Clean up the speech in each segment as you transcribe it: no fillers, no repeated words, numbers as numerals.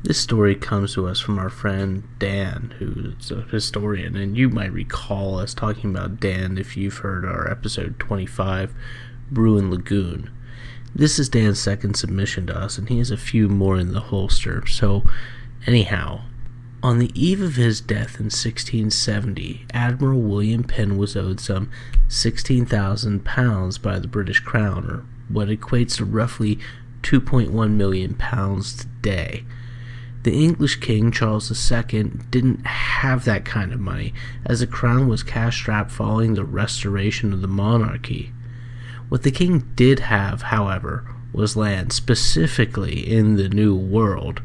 This story comes to us from our friend Dan, who's a historian, and you might recall us talking about Dan if you've heard our episode 25, Bruin Lagoon. This is Dan's second submission to us, and he has a few more in the holster. So, anyhow, on the eve of his death in 1670, Admiral William Penn was owed some £16,000 by the British Crown, or what equates to roughly £2.1 million today. The English King, Charles II, didn't have that kind of money, as the crown was cash-strapped following the restoration of the monarchy. What the king did have, however, was land, specifically in the New World.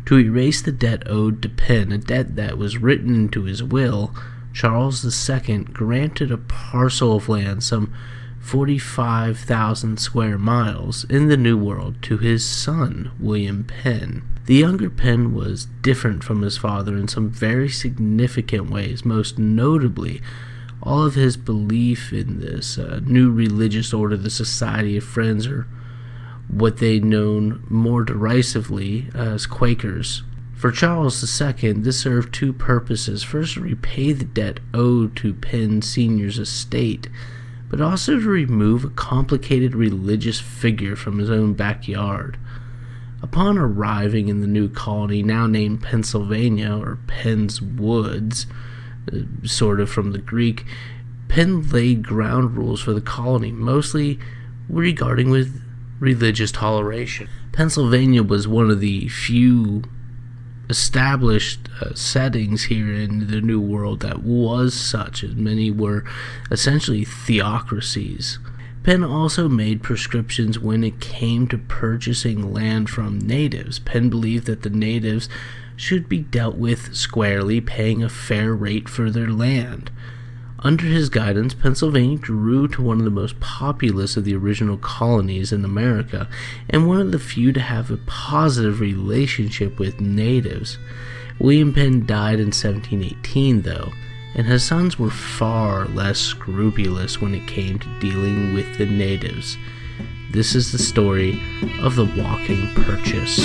To erase the debt owed to Penn, a debt that was written into his will, Charles II granted a parcel of land, some 45,000 square miles, in the New World to his son, William Penn. The younger Penn was different from his father in some very significant ways, most notably all of his belief in this new religious order, the Society of Friends, or what they known more derisively as Quakers. For Charles II, this served two purposes. First, to repay the debt owed to Penn Sr.'s estate, but also to remove a complicated religious figure from his own backyard. Upon arriving in the new colony, now named Pennsylvania, or Penn's Woods, sort of from the Greek, Penn laid ground rules for the colony, mostly regarding with religious toleration. Pennsylvania was one of the few established settings here in the New World that was such, as many were essentially theocracies. Penn also made prescriptions when it came to purchasing land from natives. Penn believed that the natives should be dealt with squarely, paying a fair rate for their land. Under his guidance, Pennsylvania grew to one of the most populous of the original colonies in America, and one of the few to have a positive relationship with natives. William Penn died in 1718, though, and his sons were far less scrupulous when it came to dealing with the natives. This is the story of the Walking Purchase.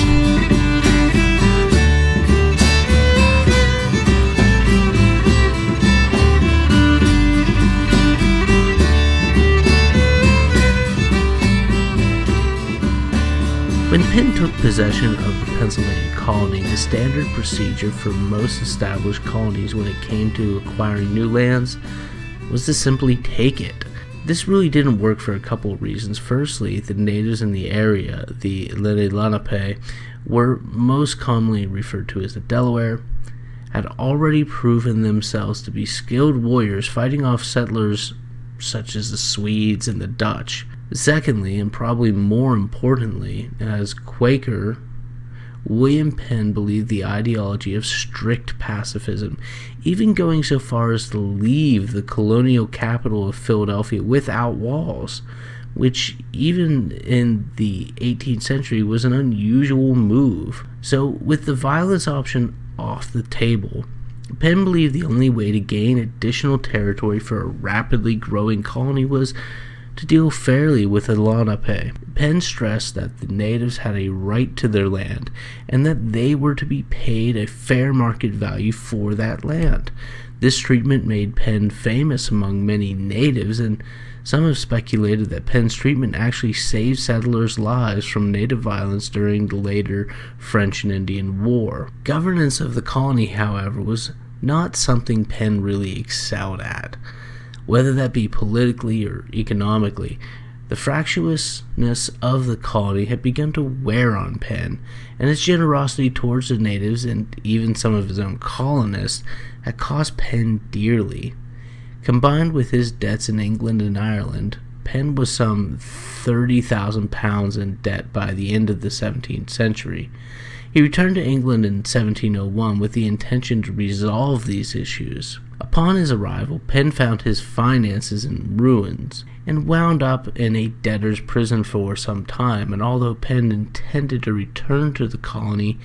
When Penn took possession of the Pennsylvania colony, the standard procedure for most established colonies when it came to acquiring new lands was to simply take it. This really didn't work for a couple of reasons. Firstly, the natives in the area, the Lenape, were most commonly referred to as the Delaware, had already proven themselves to be skilled warriors fighting off settlers such as the Swedes and the Dutch. Secondly, and probably more importantly, as Quaker, William Penn believed the ideology of strict pacifism, even going so far as to leave the colonial capital of Philadelphia without walls, which even in the 18th century was an unusual move. So, with the violence option off the table, Penn believed the only way to gain additional territory for a rapidly growing colony was to deal fairly with the Lenape. Penn stressed that the natives had a right to their land, and that they were to be paid a fair market value for that land. This treatment made Penn famous among many natives, and some have speculated that Penn's treatment actually saved settlers' lives from native violence during the later French and Indian War. Governance of the colony, however, was not something Penn really excelled at, whether that be politically or economically. The fractiousness of the colony had begun to wear on Penn, and his generosity towards the natives and even some of his own colonists had cost Penn dearly. Combined with his debts in England and Ireland, Penn was some £30,000 in debt by the end of the 17th century. He returned to England in 1701 with the intention to resolve these issues. Upon his arrival, Penn found his finances in ruins and wound up in a debtor's prison for some time, and although Penn intended to return to the colony,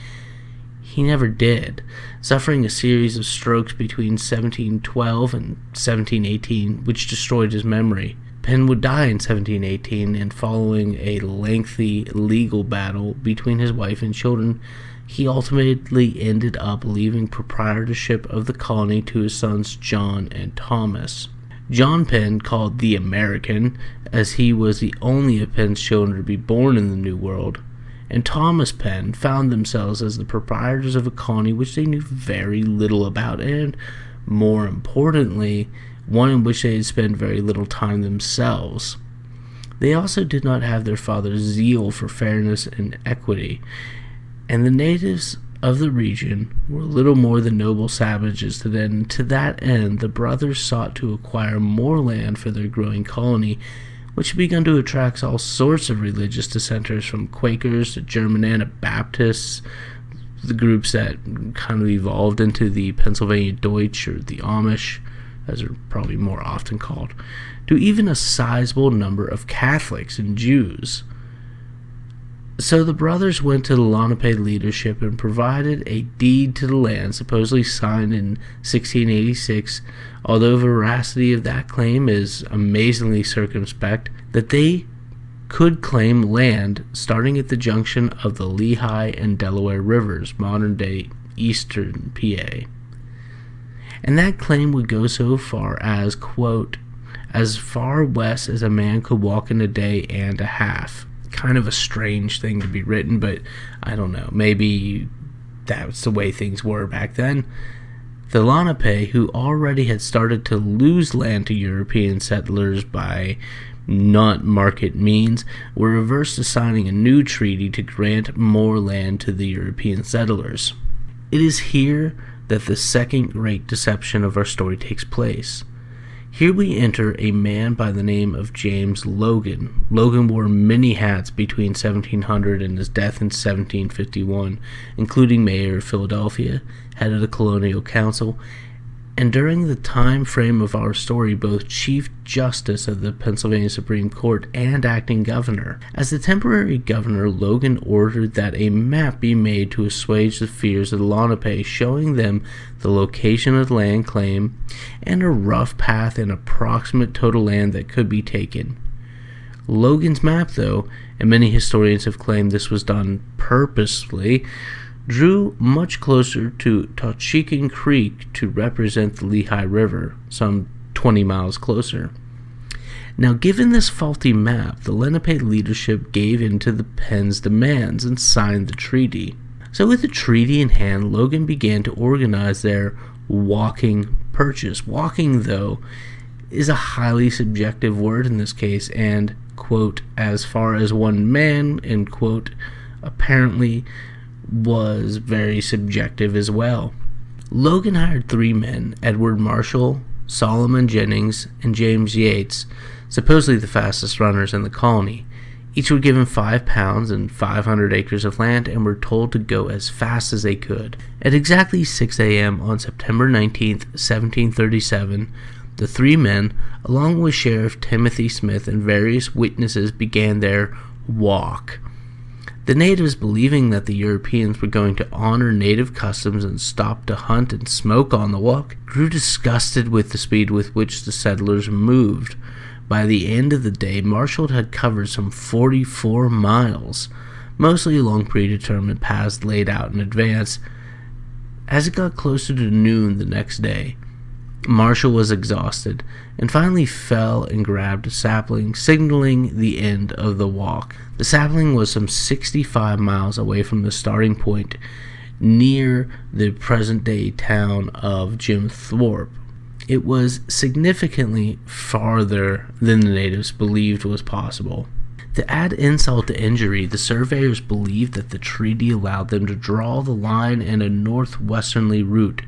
he never did, suffering a series of strokes between 1712 and 1718, which destroyed his memory. Penn would die in 1718, and following a lengthy legal battle between his wife and children, he ultimately ended up leaving proprietorship of the colony to his sons John and Thomas. John Penn, called the American, as he was the only of Penn's children to be born in the New World, and Thomas Penn found themselves as the proprietors of a colony which they knew very little about, and, more importantly, one in which they had spent very little time themselves. They also did not have their father's zeal for fairness and equity, and the natives of the region were little more than noble savages to them. To that end, the brothers sought to acquire more land for their growing colony, which had begun to attract all sorts of religious dissenters, from Quakers to German Anabaptists, the groups that kind of evolved into the Pennsylvania Deutsch, or the Amish, as they're probably more often called, to even a sizable number of Catholics and Jews. So the brothers went to the Lenape leadership and provided a deed to the land, supposedly signed in 1686, although veracity of that claim is amazingly circumspect, that they could claim land starting at the junction of the Lehigh and Delaware rivers, modern-day eastern PA. And that claim would go so far as, quote, as far west as a man could walk in a day and a half. Kind of a strange thing to be written, but I don't know, maybe that's the way things were back then. The Lenape, who already had started to lose land to European settlers by not market means, were averse to signing a new treaty to grant more land to the European settlers. It is here that the second great deception of our story takes place. Here we enter a man by the name of James Logan. Logan wore many hats between 1700 and his death in 1751, including mayor of Philadelphia, head of the colonial council, and during the time frame of our story, both Chief Justice of the Pennsylvania Supreme Court and acting governor. As the temporary governor, Logan ordered that a map be made to assuage the fears of the Lenape, showing them the location of the land claim and a rough path and approximate total land that could be taken. Logan's map, though, and many historians have claimed this was done purposely, drew much closer to Tochican Creek to represent the Lehigh River, some 20 miles closer. Now, given this faulty map, the Lenape leadership gave in to the Penn's demands and signed the treaty. So with the treaty in hand, Logan began to organize their walking purchase. Walking, though, is a highly subjective word in this case, and, quote, as far as one man, end quote, apparently was very subjective as well. Logan hired 3 men, Edward Marshall, Solomon Jennings, and James Yates, supposedly the fastest runners in the colony. Each were given 5 pounds and 500 acres of land and were told to go as fast as they could. At exactly 6 a.m. on September 19th, 1737, the 3 men, along with Sheriff Timothy Smith and various witnesses, began their walk. The natives, believing that the Europeans were going to honor native customs and stop to hunt and smoke on the walk, grew disgusted with the speed with which the settlers moved. By the end of the day, Marshall had covered some 44 miles, mostly along predetermined paths laid out in advance. As it got closer to noon the next day, Marshall was exhausted and finally fell and grabbed a sapling, signaling the end of the walk. The sapling was some 65 miles away from the starting point, near the present-day town of Jim Thorpe. It was significantly farther than the natives believed was possible. To add insult to injury, the surveyors believed that the treaty allowed them to draw the line in a northwesterly route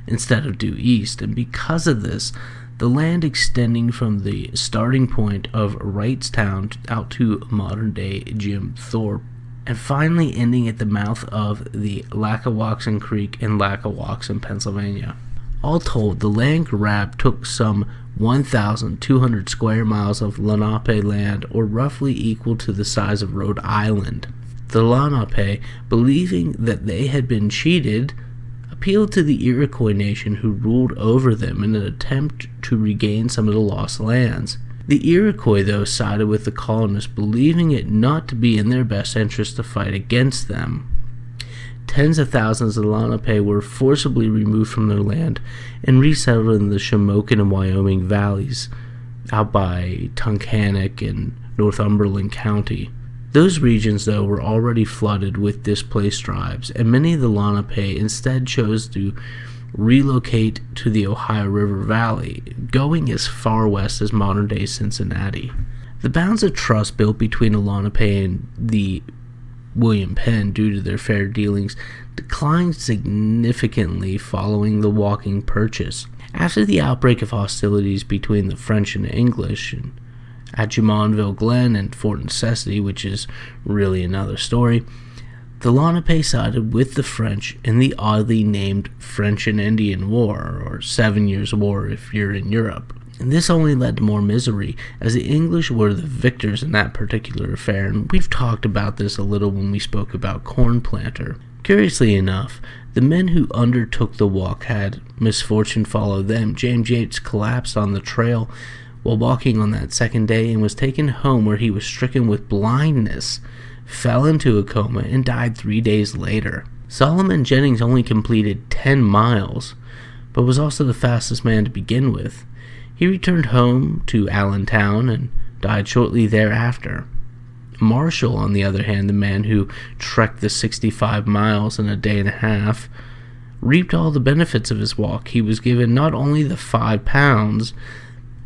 instead of due east, and because of this, the land extending from the starting point of Wrightstown out to modern-day Jim Thorpe, and finally ending at the mouth of the Lackawaxen Creek in Lackawaxen, Pennsylvania. All told, the land grab took some 1,200 square miles of Lenape land, or roughly equal to the size of Rhode Island. The Lenape, believing that they had been cheated, appealed to the Iroquois nation who ruled over them in an attempt to regain some of the lost lands. The Iroquois, though, sided with the colonists, believing it not to be in their best interest to fight against them. tens of thousands of Lenape were forcibly removed from their land and resettled in the Shamokin and Wyoming valleys out by Tunkhannock and Northumberland County. Those regions, though, were already flooded with displaced tribes, and many of the Lenape instead chose to relocate to the Ohio River Valley, going as far west as modern-day Cincinnati. The bonds of trust built between the Lenape and the William Penn due to their fair dealings declined significantly following the Walking Purchase. After the outbreak of hostilities between the French and the English at Jumonville Glen and Fort Necessity, which is really another story, the Lenape sided with the French in the oddly named French and Indian War, or 7 Years' War if you're in Europe. And this only led to more misery, as the English were the victors in that particular affair, and we've talked about this a little when we spoke about Corn Planter. Curiously enough, the men who undertook the walk had misfortune follow them. James Yates collapsed on the trail while walking on that second day and was taken home, where he was stricken with blindness, fell into a coma, and died 3 days later. Solomon Jennings only completed 10 miles, but was also the fastest man to begin with. He returned home to Allentown and died shortly thereafter. Marshall, on the other hand, the man who trekked the 65 miles in a day and a half, reaped all the benefits of his walk. He was given not only the 5 pounds,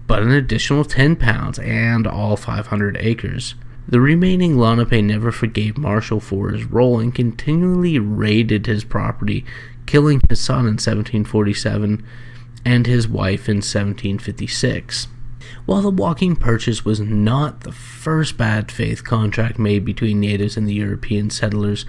but an additional 10 pounds and all 500 acres. The remaining Lenape never forgave Marshall for his role and continually raided his property, killing his son in 1747 and his wife in 1756. While the Walking Purchase was not the first bad faith contract made between natives and the European settlers,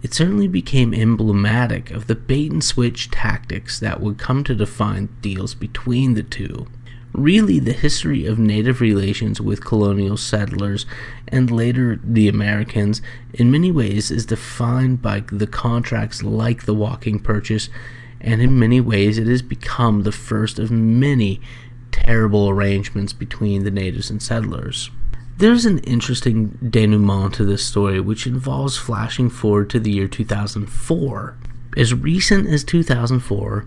it certainly became emblematic of the bait-and-switch tactics that would come to define deals between the two. Really, the history of native relations with colonial settlers and later the Americans in many ways is defined by the contracts like the Walking Purchase, and in many ways it has become the first of many terrible arrangements between the natives and settlers. There's an interesting denouement to this story, which involves flashing forward to the year 2004. As recent as 2004,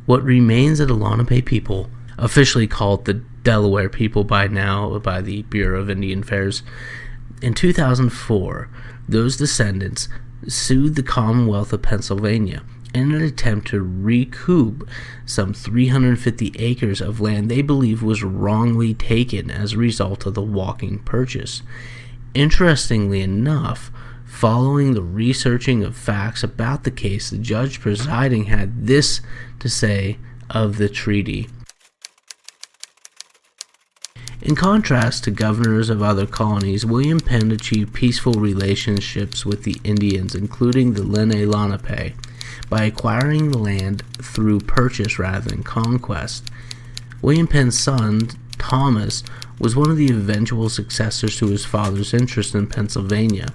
what remains of the Lenape people, officially called the Delaware people by now by the Bureau of Indian Affairs, in 2004, those descendants sued the Commonwealth of Pennsylvania in an attempt to recoup some 350 acres of land they believe was wrongly taken as a result of the Walking Purchase. Interestingly enough, following the researching of facts about the case, the judge presiding had this to say of the treaty. In contrast to governors of other colonies, William Penn achieved peaceful relationships with the Indians, including the Lenni Lenape, by acquiring the land through purchase rather than conquest. William Penn's son, Thomas, was one of the eventual successors to his father's interest in Pennsylvania.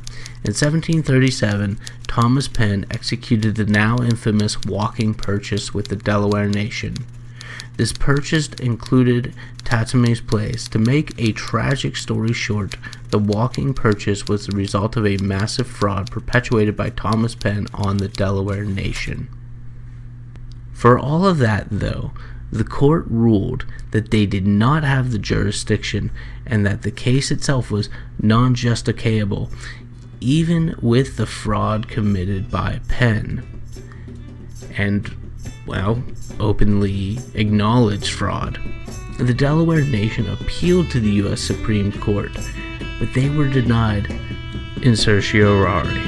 In 1737, Thomas Penn executed the now infamous Walking Purchase with the Delaware Nation. This purchase included Tatema's Place. To make a tragic story short, the Walking Purchase was the result of a massive fraud perpetuated by Thomas Penn on the Delaware Nation. For all of that, though, the court ruled that they did not have the jurisdiction and that the case itself was non-justiciable, even with the fraud committed by Penn. And, well, openly acknowledged fraud. The Delaware Nation appealed to the U.S. Supreme Court, but they were denied in certiorari.